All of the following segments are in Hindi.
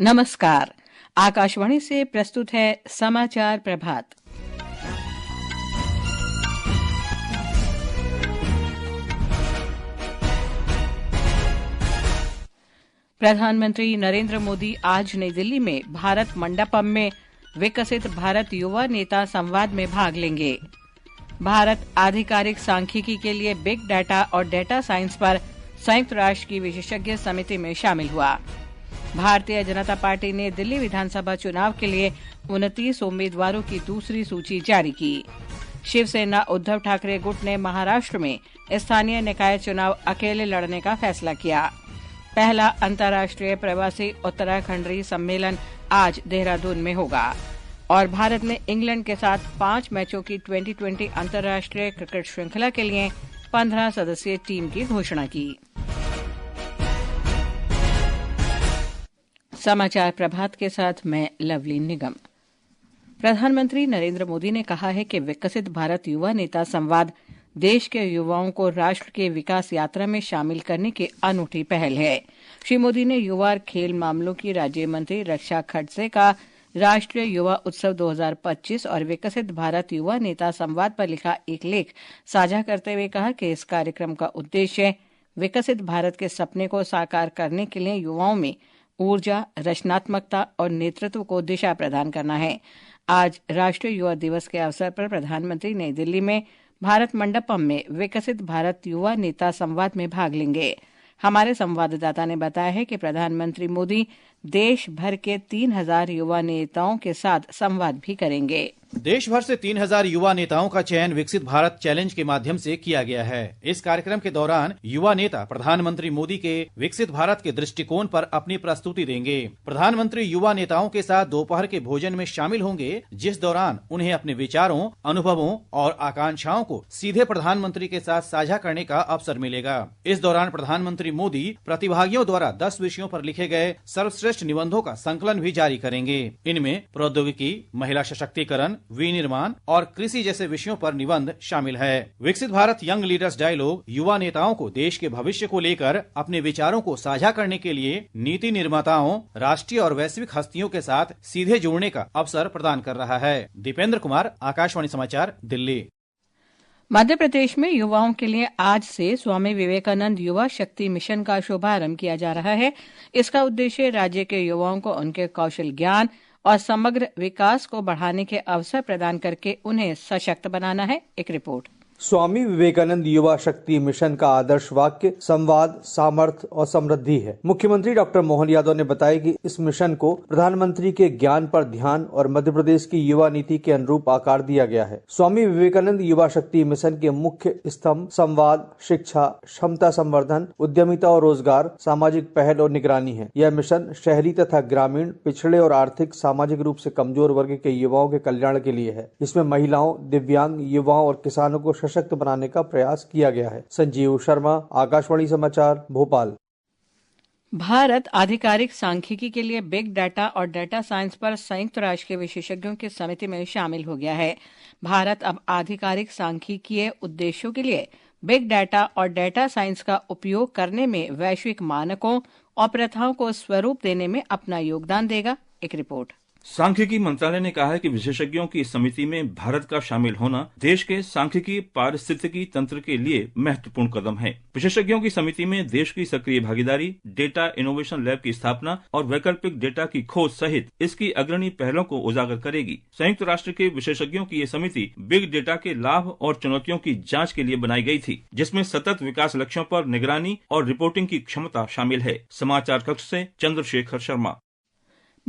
नमस्कार। आकाशवाणी से प्रस्तुत है समाचार प्रभात। प्रधानमंत्री नरेंद्र मोदी आज नई दिल्ली में भारत मंडपम में विकसित भारत युवा नेता संवाद में भाग लेंगे। भारत आधिकारिक सांख्यिकी के लिए बिग डाटा और डेटा साइंस पर संयुक्त राष्ट्र की विशेषज्ञ समिति में शामिल हुआ। भारतीय जनता पार्टी ने दिल्ली विधानसभा चुनाव के लिए 29 उम्मीदवारों की दूसरी सूची जारी की। शिवसेना उद्धव ठाकरे गुट ने महाराष्ट्र में स्थानीय निकाय चुनाव अकेले लड़ने का फैसला किया। पहला अंतर्राष्ट्रीय प्रवासी उत्तराखंडी सम्मेलन आज देहरादून में होगा। और भारत ने इंग्लैंड के साथ 5 मैचों की 2020 अंतर्राष्ट्रीय क्रिकेट श्रृंखला के लिए 15 सदस्यीय टीम की घोषणा की। समाचार प्रभात के साथ मैं लवलीन निगम। प्रधानमंत्री नरेंद्र मोदी ने कहा है कि विकसित भारत युवा नेता संवाद देश के युवाओं को राष्ट्र के विकास यात्रा में शामिल करने की अनूठी पहल है। श्री मोदी ने युवा और खेल मामलों की राज्य मंत्री रक्षा खड़से का राष्ट्रीय युवा उत्सव 2025 और विकसित भारत युवा नेता संवाद पर लिखा एक लेख साझा करते हुए कहा कि इस कार्यक्रम का उद्देश्य विकसित भारत के सपने को साकार करने के लिए युवाओं में ऊर्जा, रचनात्मकता और नेतृत्व को दिशा प्रदान करना है। आज राष्ट्रीय युवा दिवस के अवसर पर प्रधानमंत्री नई दिल्ली में भारत मंडपम में विकसित भारत युवा नेता संवाद में भाग लेंगे। हमारे संवाददाता ने बताया है कि प्रधानमंत्री मोदी देश भर के 3000 युवा नेताओं के साथ संवाद भी करेंगे। देश भर से 3000 युवा नेताओं का चयन विकसित भारत चैलेंज के माध्यम से किया गया है। इस कार्यक्रम के दौरान युवा नेता प्रधानमंत्री मोदी के विकसित भारत के दृष्टिकोण पर अपनी प्रस्तुति देंगे। प्रधानमंत्री युवा नेताओं के साथ दोपहर के भोजन में शामिल होंगे, जिस दौरान उन्हें अपने विचारों, अनुभवों और आकांक्षाओं को सीधे प्रधानमंत्री के साथ साझा करने का अवसर मिलेगा। इस दौरान प्रधानमंत्री मोदी प्रतिभागियों द्वारा 10 विषयों पर लिखे गए सर्वश्रेष्ठ निबंधों का संकलन भी जारी करेंगे। इनमें प्रौद्योगिकी, महिला सशक्तिकरण, विनिर्माण और कृषि जैसे विषयों पर निबंध शामिल है। विकसित भारत यंग लीडर्स डायलॉग युवा नेताओं को देश के भविष्य को लेकर अपने विचारों को साझा करने के लिए नीति निर्माताओं, राष्ट्रीय और वैश्विक हस्तियों के साथ सीधे जुड़ने का अवसर प्रदान कर रहा है। दीपेंद्र कुमार, आकाशवाणी समाचार, दिल्ली। मध्य प्रदेश में युवाओं के लिए आज से स्वामी विवेकानंद युवा शक्ति मिशन का शुभारंभ किया जा रहा है। इसका उद्देश्य राज्य के युवाओं को उनके कौशल ज्ञान और समग्र विकास को बढ़ाने के अवसर प्रदान करके उन्हें सशक्त बनाना है। एक रिपोर्ट। स्वामी विवेकानंद युवा शक्ति मिशन का आदर्श वाक्य संवाद, सामर्थ्य और समृद्धि है। मुख्यमंत्री डॉक्टर मोहन यादव ने बताया कि इस मिशन को प्रधानमंत्री के ज्ञान पर ध्यान और मध्य प्रदेश की युवा नीति के अनुरूप आकार दिया गया है। स्वामी विवेकानंद युवा शक्ति मिशन के मुख्य स्तंभ संवाद, शिक्षा, क्षमता संवर्धन, उद्यमिता और रोजगार, सामाजिक पहल और निगरानी है। यह मिशन शहरी तथा ग्रामीण, पिछड़े और आर्थिक सामाजिक रूप से कमजोर वर्ग के युवाओं के कल्याण के लिए है। इसमें महिलाओं, दिव्यांग युवाओं और किसानों को सशक्त बनाने का प्रयास किया गया है। संजीव शर्मा, आकाशवाणी समाचार, भोपाल। भारत आधिकारिक सांख्यिकी के लिए बिग डाटा और डेटा साइंस पर संयुक्त राष्ट्र के विशेषज्ञों की समिति में शामिल हो गया है। भारत अब आधिकारिक सांख्यिकीय उद्देश्यों के लिए बिग डाटा और डेटा साइंस का उपयोग करने में वैश्विक मानकों और प्रथाओं को स्वरूप देने में अपना योगदान देगा। एक रिपोर्ट। सांख्यिकी मंत्रालय ने कहा है कि विशेषज्ञों की इस समिति में भारत का शामिल होना देश के सांख्यिकी पारिस्थितिकी तंत्र के लिए महत्वपूर्ण कदम है। विशेषज्ञों की समिति में देश की सक्रिय भागीदारी, डेटा इनोवेशन लैब की स्थापना और वैकल्पिक डेटा की खोज सहित इसकी अग्रणी पहलों को उजागर करेगी। संयुक्त राष्ट्र के विशेषज्ञों की ये समिति बिग डेटा के लाभ और चुनौतियों की जाँच के लिए बनाई गई थी, जिसमें सतत विकास लक्ष्यों पर निगरानी और रिपोर्टिंग की क्षमता शामिल है। समाचार कक्ष से चंद्रशेखर शर्मा।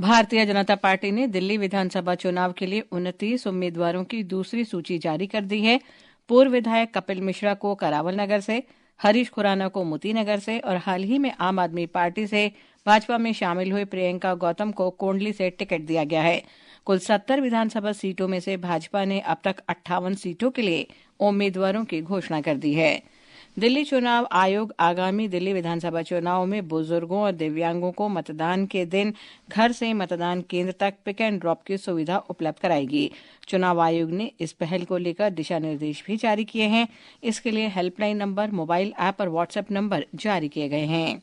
भारतीय जनता पार्टी ने दिल्ली विधानसभा चुनाव के लिए 29 उम्मीदवारों की दूसरी सूची जारी कर दी है। पूर्व विधायक कपिल मिश्रा को करावल नगर से, हरीश खुराना को मोती नगर से और हाल ही में आम आदमी पार्टी से भाजपा में शामिल हुए प्रियंका गौतम को कोंडली से टिकट दिया गया है। कुल 70 विधानसभा सीटों में से भाजपा ने अब तक 58 सीटों के लिए उम्मीदवारों की घोषणा कर दी है। दिल्ली चुनाव आयोग आगामी दिल्ली विधानसभा चुनाव में बुजुर्गों और दिव्यांगों को मतदान के दिन घर से मतदान केंद्र तक पिक एंड ड्रॉप की सुविधा उपलब्ध कराएगी। चुनाव आयोग ने इस पहल को लेकर दिशा निर्देश भी जारी किए हैं। इसके लिए हेल्पलाइन नंबर, मोबाइल ऐप और व्हाट्सएप नंबर जारी किए गए हैं।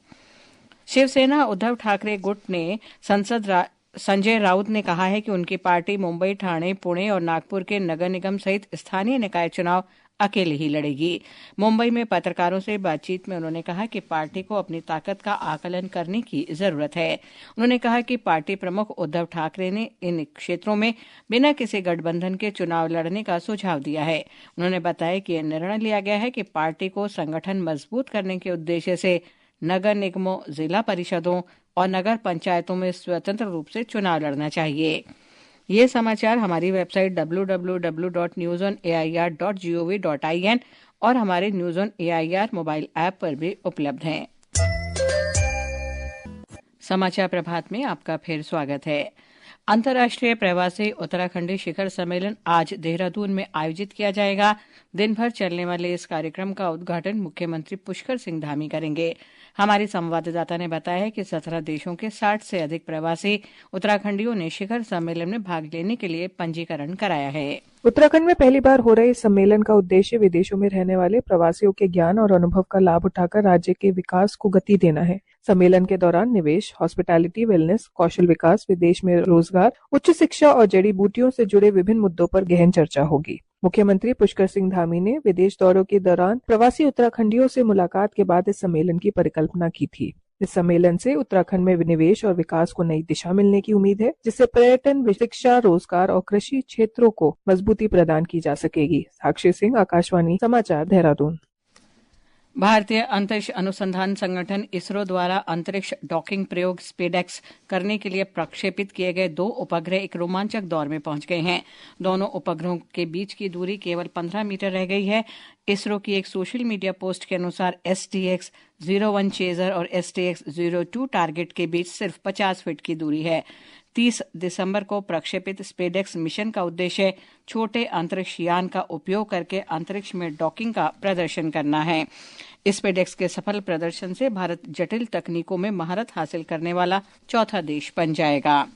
शिवसेना उद्धव ठाकरे गुट ने सांसद संजय राउत ने कहा है कि उनकी पार्टी मुंबई, ठाणे, पुणे और नागपुर के नगर निगम सहित स्थानीय निकाय चुनाव अकेले ही लड़ेगी। मुंबई में पत्रकारों से बातचीत में उन्होंने कहा कि पार्टी को अपनी ताकत का आकलन करने की जरूरत है। उन्होंने कहा कि पार्टी प्रमुख उद्धव ठाकरे ने इन क्षेत्रों में बिना किसी गठबंधन के चुनाव लड़ने का सुझाव दिया है। उन्होंने बताया कि यह निर्णय लिया गया है कि पार्टी को संगठन मजबूत करने के उद्देश्य से नगर निगमों, जिला परिषदों और नगर पंचायतों में स्वतंत्र रूप से चुनाव लड़ना चाहिए। ये समाचार हमारी वेबसाइट www.newsonair.gov.in और हमारे news on AIR mobile app पर भी उपलब्ध हैं। समाचार प्रभात में आपका फिर स्वागत है। अंतर्राष्ट्रीय प्रवासी उत्तराखंडी शिखर सम्मेलन आज देहरादून में आयोजित किया जाएगा। दिन भर चलने वाले इस कार्यक्रम का उद्घाटन मुख्यमंत्री पुष्कर सिंह धामी करेंगे। हमारी संवाददाता ने बताया है कि 17 देशों के 60 से अधिक प्रवासी उत्तराखंडियों ने शिखर सम्मेलन में भाग लेने के लिए पंजीकरण कराया है। उत्तराखंड में पहली बार हो रहे इस सम्मेलन का उद्देश्य विदेशों में रहने वाले प्रवासियों के ज्ञान और अनुभव का लाभ उठाकर राज्य के विकास को गति देना है। सम्मेलन के दौरान निवेश, हॉस्पिटैलिटी, वेलनेस, कौशल विकास, विदेश में रोजगार, उच्च शिक्षा और जड़ी बूटियों से जुड़े विभिन्न मुद्दों पर गहन चर्चा होगी। मुख्यमंत्री पुष्कर सिंह धामी ने विदेश दौरों के दौरान प्रवासी उत्तराखंडियों से मुलाकात के बाद इस सम्मेलन की परिकल्पना की थी। इस सम्मेलन से उत्तराखंड में निवेश और विकास को नई दिशा मिलने की उम्मीद है, जिससे पर्यटन, शिक्षा, रोजगार और कृषि क्षेत्रों को मजबूती प्रदान की जा सकेगी। साक्षी सिंह, आकाशवाणी समाचार, देहरादून। भारतीय अंतरिक्ष अनुसंधान संगठन इसरो द्वारा अंतरिक्ष डॉकिंग प्रयोग स्पेडेक्स करने के लिए प्रक्षेपित किए गए 2 उपग्रह एक रोमांचक दौर में पहुंच गए हैं। दोनों उपग्रहों के बीच की दूरी केवल 15 मीटर रह गई है। इसरो की एक सोशल मीडिया पोस्ट के अनुसार STX-01 चेजर और STX-02 टारगेट के बीच सिर्फ 50 फीट की दूरी है। 30 दिसंबर को प्रक्षेपित स्पेडेक्स मिशन का उद्देश्य छोटे अंतरिक्ष यान का उपयोग करके अंतरिक्ष में डॉकिंग का प्रदर्शन करना है। स्पेडेक्स के सफल प्रदर्शन से भारत जटिल तकनीकों में महारत हासिल करने वाला चौथा देश बन जाएगा।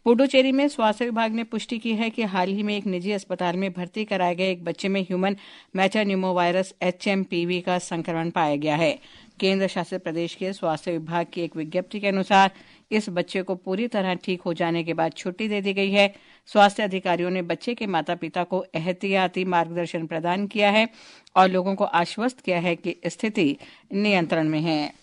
पुडुचेरी में स्वास्थ्य विभाग ने पुष्टि की है कि हाल ही में एक निजी अस्पताल में भर्ती कराए गए एक बच्चे में ह्यूमन मेटान्यूमोवायरस HMPV का संक्रमण पाया गया है। केंद्र शासित प्रदेश के स्वास्थ्य विभाग की एक विज्ञप्ति के अनुसार इस बच्चे को पूरी तरह ठीक हो जाने के बाद छुट्टी दे दी गई है। स्वास्थ्य अधिकारियों ने बच्चे के माता पिता को एहतियाती मार्गदर्शन प्रदान किया है और लोगों को आश्वस्त किया है कि स्थिति नियंत्रण में है।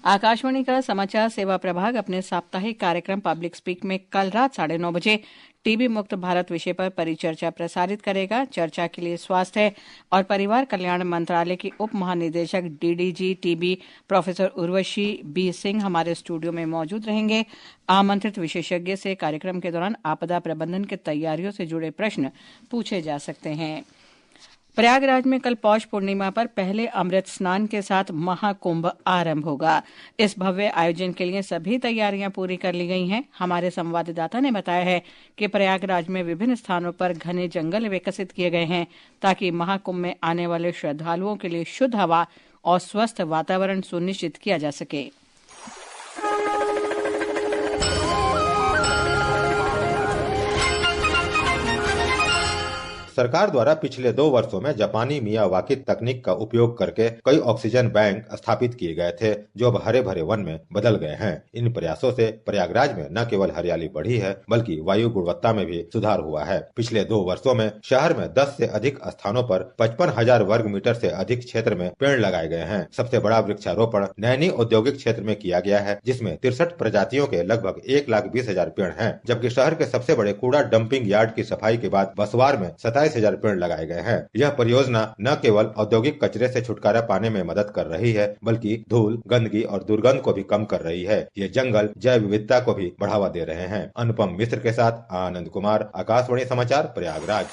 आकाशवाणी का समाचार सेवा प्रभाग अपने साप्ताहिक कार्यक्रम पब्लिक स्पीक में कल रात 9:30 बजे टीबी मुक्त भारत विषय पर परिचर्चा प्रसारित करेगा। चर्चा के लिए स्वास्थ्य और परिवार कल्याण मंत्रालय की उप महानिदेशक DDG TB professor Urvashi B Singh हमारे स्टूडियो में मौजूद रहेंगे। आमंत्रित विशेषज्ञ से कार्यक्रम के दौरान आपदा प्रबंधन की तैयारियों से जुड़े प्रश्न पूछे जा सकते हैं। प्रयागराज में कल पौष पूर्णिमा पर पहले अमृत स्नान के साथ महाकुंभ आरंभ होगा। इस भव्य आयोजन के लिए सभी तैयारियां पूरी कर ली गई हैं। हमारे संवाददाता ने बताया है कि प्रयागराज में विभिन्न स्थानों पर घने जंगल विकसित किए गए हैं ताकि महाकुंभ में आने वाले श्रद्धालुओं के लिए शुद्ध हवा और स्वस्थ वातावरण सुनिश्चित किया जा सके। सरकार द्वारा पिछले 2 वर्षों में जापानी मियावाकी तकनीक का उपयोग करके कई ऑक्सीजन बैंक स्थापित किए गए थे, जो अब हरे भरे वन में बदल गए हैं। इन प्रयासों से प्रयागराज में न केवल हरियाली बढ़ी है, बल्कि वायु गुणवत्ता में भी सुधार हुआ है। पिछले 2 वर्षों में शहर में 10 से अधिक स्थानों पर 55,000 वर्ग मीटर से अधिक क्षेत्र में पेड़ लगाए गए हैं। सबसे बड़ा वृक्षारोपण नैनी औद्योगिक क्षेत्र में किया गया है, जिसमें 63 प्रजातियों के लगभग 1,20,000 पेड़ हैं, जबकि शहर के सबसे बड़े कूड़ा डंपिंग यार्ड की सफाई के बाद बसवार में 27,000 पेड़ लगाए गए हैं। यह परियोजना न केवल औद्योगिक कचरे से छुटकारा पाने में मदद कर रही है, बल्कि धूल, गंदगी और दुर्गंध को भी कम कर रही है। ये जंगल जैव विविधता को भी बढ़ावा दे रहे हैं। अनुपम मिश्र के साथ आनंद कुमार, आकाशवाणी समाचार, प्रयागराज।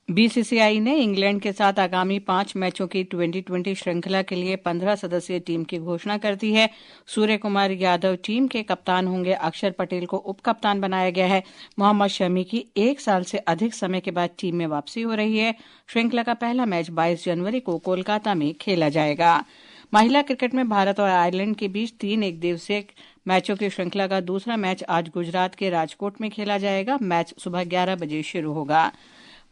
बीसीसीआई ने इंग्लैंड के साथ आगामी 5 मैचों की 2020 श्रृंखला के लिए 15 सदस्यीय टीम की घोषणा कर दी है। सूर्य कुमार यादव टीम के कप्तान होंगे। अक्षर पटेल को उप कप्तान बनाया गया है। मोहम्मद शमी की 1 साल से अधिक समय के बाद टीम में वापसी हो रही है। श्रृंखला का पहला मैच 22 जनवरी को कोलकाता में खेला जाएगा। महिला क्रिकेट में भारत और आयरलैंड के बीच 3 एकदिवसीय मैचों की श्रृंखला का दूसरा मैच आज गुजरात के राजकोट में खेला जाएगा। मैच सुबह 11 बजे शुरू होगा।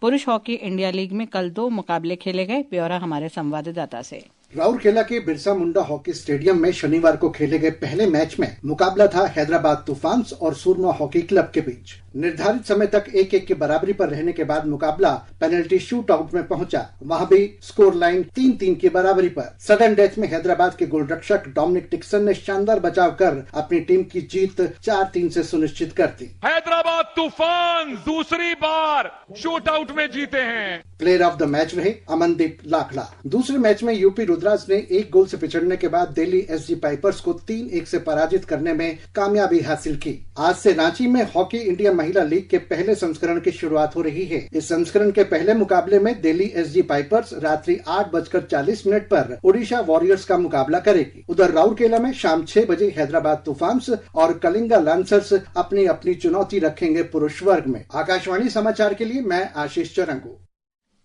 पुरुष हॉकी इंडिया लीग में कल 2 मुकाबले खेले गए। ब्यौरा हमारे संवाददाता से। राउरकेला के बिरसा मुंडा हॉकी स्टेडियम में शनिवार को खेले गए पहले मैच में मुकाबला था हैदराबाद तूफान्स और सूरमा हॉकी क्लब के बीच। निर्धारित समय तक 1-1 की बराबरी पर रहने के बाद मुकाबला पेनल्टी शूट आउट में पहुंचा। वहां भी स्कोर लाइन 3-3 की बराबरी पर। सडन डेथ में हैदराबाद के गोलरक्षक डोमिनिक टिक्सन ने शानदार बचाव कर अपनी टीम की जीत 4-3 से सुनिश्चित कर दी। हैदराबाद तूफान दूसरी बार शूट आउट में जीते हैं। प्लेयर ऑफ द मैच रहे अमनदीप लाखड़ा। दूसरे मैच में यूपी रुद्राज ने 1 गोल से पिछड़ने के बाद दिल्ली एसजी पाइपर्स को 3-1 से पराजित करने में कामयाबी हासिल की। आज से रांची में हॉकी इंडिया महिला लीग के पहले संस्करण की शुरुआत हो रही है। इस संस्करण के पहले मुकाबले में दिल्ली एसजी पाइपर्स रात्रि 8:40 पर ओडिशा वॉरियर्स का मुकाबला करेगी। उधर राउरकेला में शाम 6 बजे हैदराबाद तूफान्स और कलिंगा लांसर्स अपनी अपनी चुनौती रखेंगे पुरुष वर्ग में। आकाशवाणी समाचार के लिए मैं Ashish Charangu.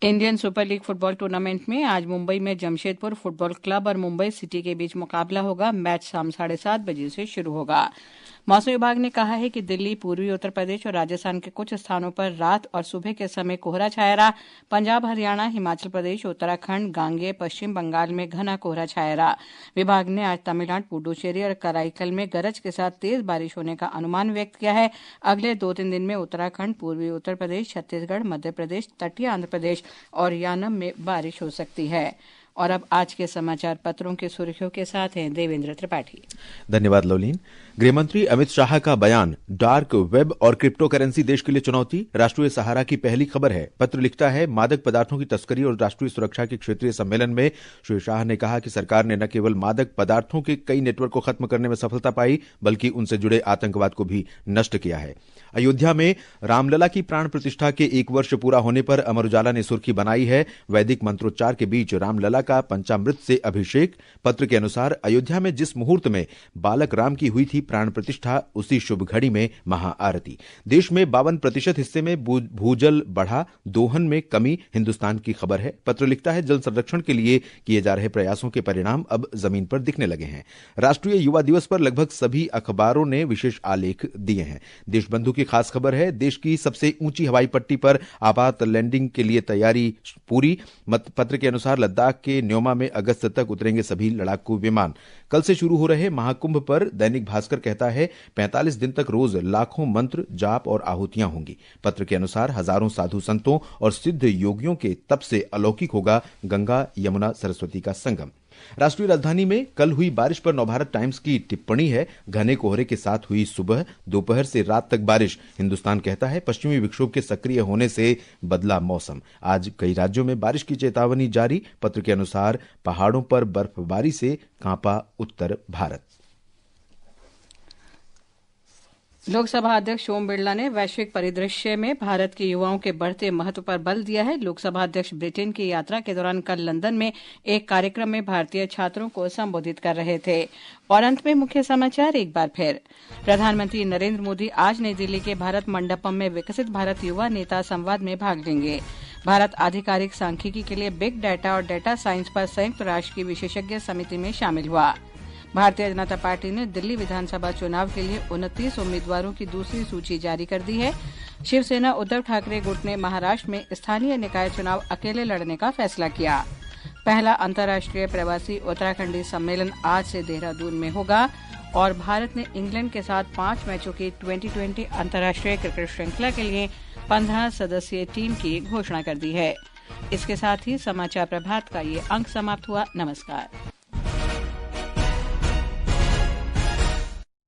Indian super league football tournament में आज मुंबई में जमशेदपुर फुटबॉल क्लब और मुंबई सिटी के बीच मुकाबला होगा। मैच शाम 7:30 बजे से शुरू होगा। मौसम विभाग ने कहा है कि दिल्ली, पूर्वी उत्तर प्रदेश और राजस्थान के कुछ स्थानों पर रात और सुबह के समय कोहरा छाया रहा। पंजाब, हरियाणा, हिमाचल प्रदेश, उत्तराखंड, गांगेय, पश्चिम बंगाल में घना कोहरा छाया रहा। विभाग ने आज तमिलनाडु, पुडुचेरी और कराईकल में गरज के साथ तेज बारिश होने का अनुमान व्यक्त किया है। अगले 2-3 दिन में उत्तराखंड, पूर्वी उत्तर प्रदेश, छत्तीसगढ़, मध्य प्रदेश, तटीय आंध्र प्रदेश और यानम में बारिश हो सकती है। और अब आज के समाचार पत्रों की सुर्खियों के साथ हैं देवेंद्र त्रिपाठी। धन्यवाद लवलीन। गृहमंत्री अमित शाह का बयान, डार्क वेब और क्रिप्टो करेंसी देश के लिए चुनौती, राष्ट्रीय सहारा की पहली खबर है। पत्र लिखता है, मादक पदार्थों की तस्करी और राष्ट्रीय सुरक्षा के क्षेत्रीय सम्मेलन में श्री शाह ने कहा कि सरकार ने न केवल मादक पदार्थों के कई नेटवर्क को खत्म करने में सफलता पाई, बल्कि उनसे जुड़े आतंकवाद को भी नष्ट किया है। अयोध्या में रामलला की प्राण प्रतिष्ठा के 1 वर्ष पूरा होने पर अमर उजाला ने सुर्खी बनाई है, वैदिक मंत्रोच्चार के बीच रामलला का पंचामृत से अभिषेक। पत्र के अनुसार अयोध्या में जिस मुहूर्त में बालक राम की हुई थी प्राण प्रतिष्ठा, उसी शुभ घड़ी में महाआरती। देश में 52% हिस्से में भूजल बढ़ा, दोहन में कमी हिंदुस्तान की खबर है। पत्र लिखता है, जल संरक्षण के लिए किए जा रहे प्रयासों के परिणाम अब जमीन पर दिखने लगे हैं। राष्ट्रीय युवा दिवस पर लगभग सभी अखबारों ने विशेष आलेख दिए हैं। देशबंधु की खास खबर है, देश की सबसे ऊंची हवाई पट्टी पर आपात लैंडिंग के लिए तैयारी पूरी। पत्र के अनुसार लद्दाख के न्योमा में अगस्त तक उतरेंगे सभी लड़ाकू विमान। कल से शुरू हो रहे महाकुंभ पर दैनिक भास्कर कहता है, 45 दिन तक रोज लाखों मंत्र, जाप और आहुतियां होंगी। पत्र के अनुसार हजारों साधु संतों और सिद्ध योगियों के तप से अलौकिक होगा गंगा, यमुना, सरस्वती का संगम। राष्ट्रीय राजधानी में कल हुई बारिश पर नवभारत टाइम्स की टिप्पणी है, घने कोहरे के साथ हुई सुबह, दोपहर से रात तक बारिश। हिंदुस्तान कहता है, पश्चिमी विक्षोभ के सक्रिय होने से बदला मौसम। आज कई राज्यों में बारिश की चेतावनी जारी। पत्र के अनुसार पहाड़ों पर बर्फबारी से कांपा उत्तर भारत। लोकसभा अध्यक्ष ओम बिरला ने वैश्विक परिदृश्य में भारत के युवाओं के बढ़ते महत्व पर बल दिया है। लोकसभा अध्यक्ष ब्रिटेन की यात्रा के दौरान कल लंदन में एक कार्यक्रम में भारतीय छात्रों को संबोधित कर रहे थे। और अंत में मुख्य समाचार एक बार फिर। प्रधानमंत्री नरेंद्र मोदी आज नई दिल्ली के भारत मंडपम में विकसित भारत युवा नेता संवाद में भाग लेंगे। भारत आधिकारिक सांख्यिकी के लिए बिग डाटा और डेटा साइंस पर संयुक्त राष्ट्र की विशेषज्ञ समिति में शामिल हुआ। भारतीय जनता पार्टी ने दिल्ली विधानसभा चुनाव के लिए 29 उम्मीदवारों की दूसरी सूची जारी कर दी है। शिवसेना उद्धव ठाकरे गुट ने महाराष्ट्र में स्थानीय निकाय चुनाव अकेले लड़ने का फैसला किया। पहला अंतर्राष्ट्रीय प्रवासी उत्तराखंडी सम्मेलन आज से देहरादून में होगा। और भारत ने इंग्लैंड के साथ 5 मैचों की 2020 अंतर्राष्ट्रीय क्रिकेट श्रृंखला के लिए 15 सदस्यीय टीम की घोषणा कर दी है। इसके साथ ही समाचार प्रभात का ये अंक समाप्त हुआ। नमस्कार।